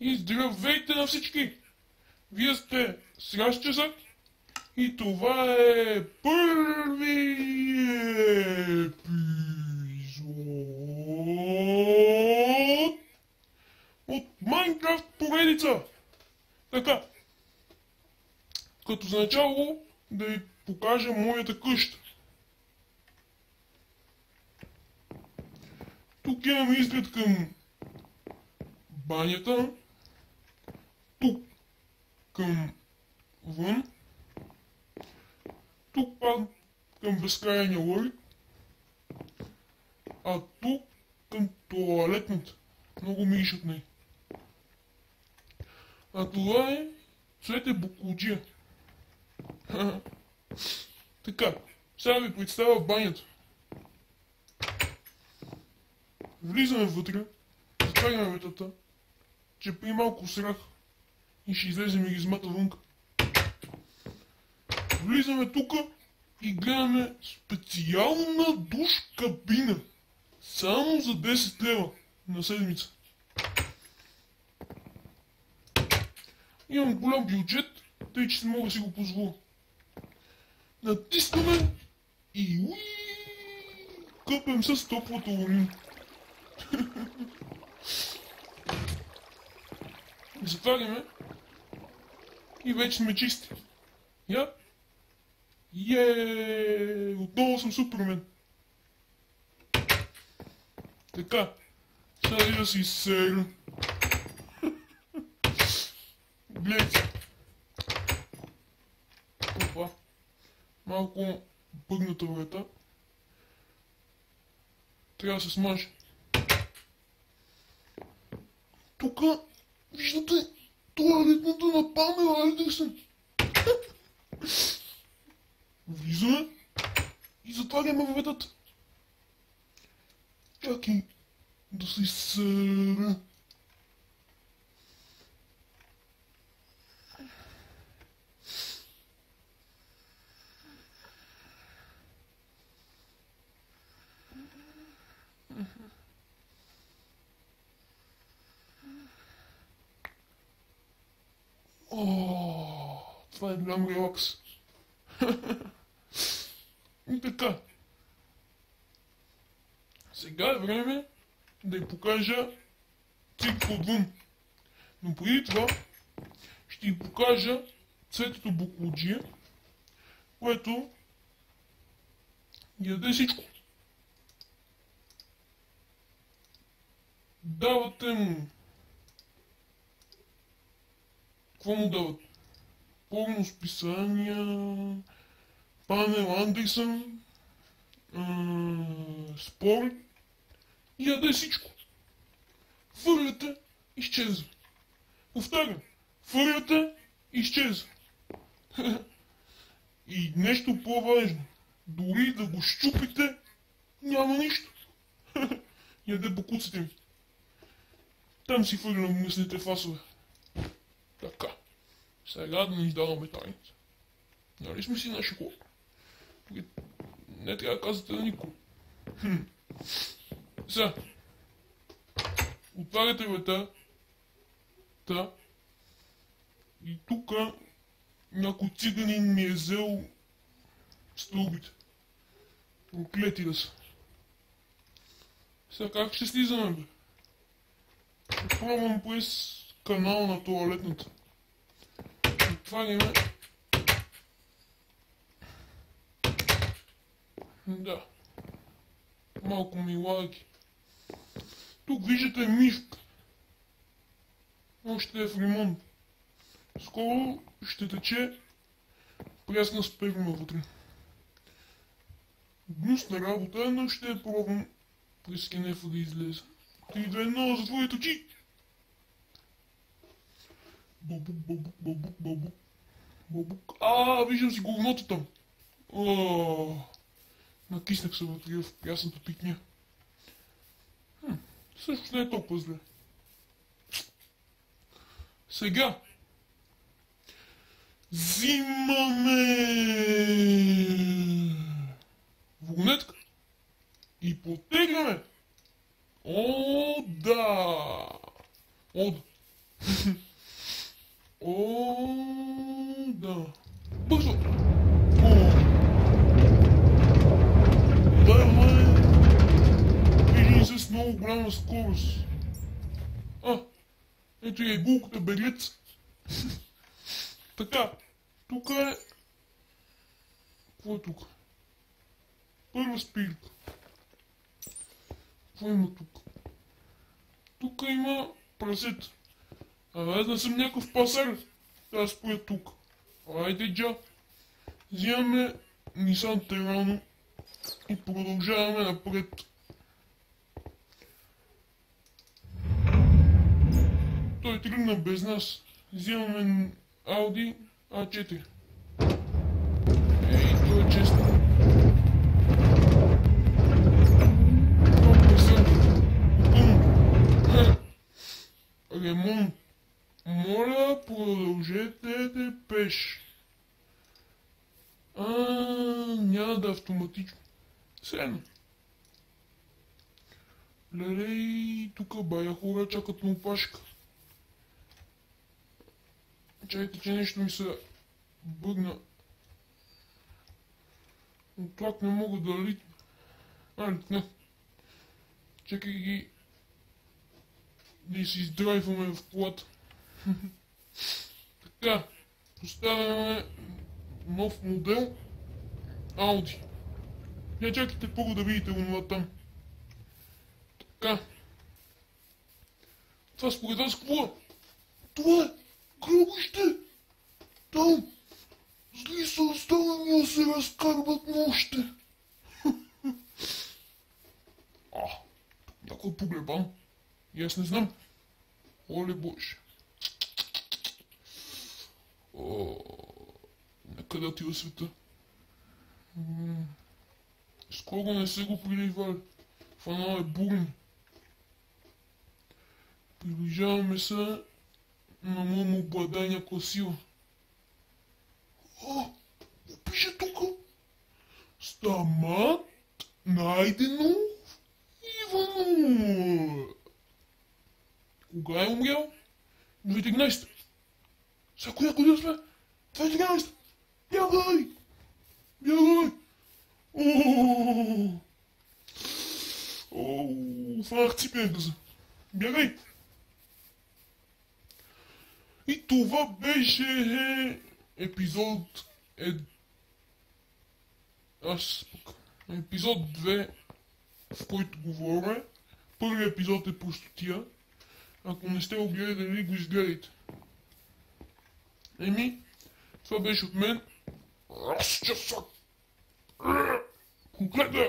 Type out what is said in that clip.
И здравейте на всички! Вие сте Сращчезак и това е първи епизод от Майнкрафт поредица. Така, като за начало да ви покажа моята къща. Тук имаме изглед към банята, тук към вън, тук пак към безкрайния лъри, а тук към тоалетната. Много мириш от нея. А това е Цвете Буклуджия. Така, сега ви представя банята. Влизаме вътре, затваряме вратата, че при малко срах и ще излезе миризмата вънка. Влизаме тука и гледаме специална душ кабина. Само за 10 лева на седмица. Имам голям бюджет, тъй че не мога да си го позволя. Натискаме и къпем с топлата лунина. Затваряме и вече сме чисти. Я? Отново съм Супермен. Така, сега да си изсеря. Гледайте. Опа. Малко бъгната врата. Трябва да се смаже. Тука, виждате, тоалетната на Памела Андерсън. Влизаме и затваряме вратата. Чакай да се изсера. Това е голям релакс. И така. Сега е време да ви покажа цирка отвън. Но преди това ще ви покажа Цветето Буклуджия, което яде всичко. Давате му. Какво му дават? Порно списания, Памела Андерсън, спорт и яде всичко. Фърляте, изчезва. Повтарям, фърляте, изчезва. И нещо по-важно, дори да го щупите, няма нищо. Яде бокуците ми. Там си фърлям мъсните фасове. Така. Сега да не издаваме тайната. Нали сме си наши хора? Не трябва да казвате на никой. Сега. Отваряте врата. Та. И тука някой циганин ми е взел стълбите. Проклети да са. Сега как ще слизаме, бе? Ще пробвам през канала на тоалетната. Отваряме. Да. Малко ми лаги. Тук виждате мивка. Още е в ремонт. Скоро ще тече прясна сперма вътре. Гнусна работа, но ще я пробвам през кенефа да излезе. 3, 2, 1, затворите очи! Бабук, бабук, бабук, бабук. Бабук. Виждам си говното там. Накиснах се вътре в прясната пикня. Също не е толкова зле. Сега взимаме вагонетка и потегляме. Да! О, да. Бързо! О! Давай! Движи се с много голяма скорост. Ето и булката беглец. Така, тук е... Какво е тук? Първа спирка. Какво има тук? Тук има прасет. Аз не съм някакъв пасар. Аз споя тук. Айде, джа. Взимаме Nissan Terrano и продължаваме напред. Той тръгна без нас. Взимаме Audi A4. Ей, той е честно. Ремонт. Моля, продължете депеш. Няма да автоматично. Седно. Лелей, тук бая хора чакат на опашка. Чайте, че нещо ми се бъгна. От тлак не мога да литна. Литна. Чакай ги да си издрайваме в колата. Така, поставяме нов модел Audi. Не чакайте първо да видите онова там. Така. Това според вас какво е? Това е гробище! Там зли са оставени да се разкарват нощите. Някой погребан. И аз не знам. Оле Боже. Къде отива света? Скоро не се го приливали. Фанал е бурен. Приближаваме се на моему обладай някаква сила. Пише тук. Стамат Найденов Иванов. Кога е умрял? 2013. Сега коя година сме? 2013. Бягай! Бягай! Фанах ципенкаса. Бягай! И това беше епизод епизод 2, в който говоря. Първият епизод е простотия. Ако не сте го гледали, го изгледайте. Това беше от мен. Конкретно!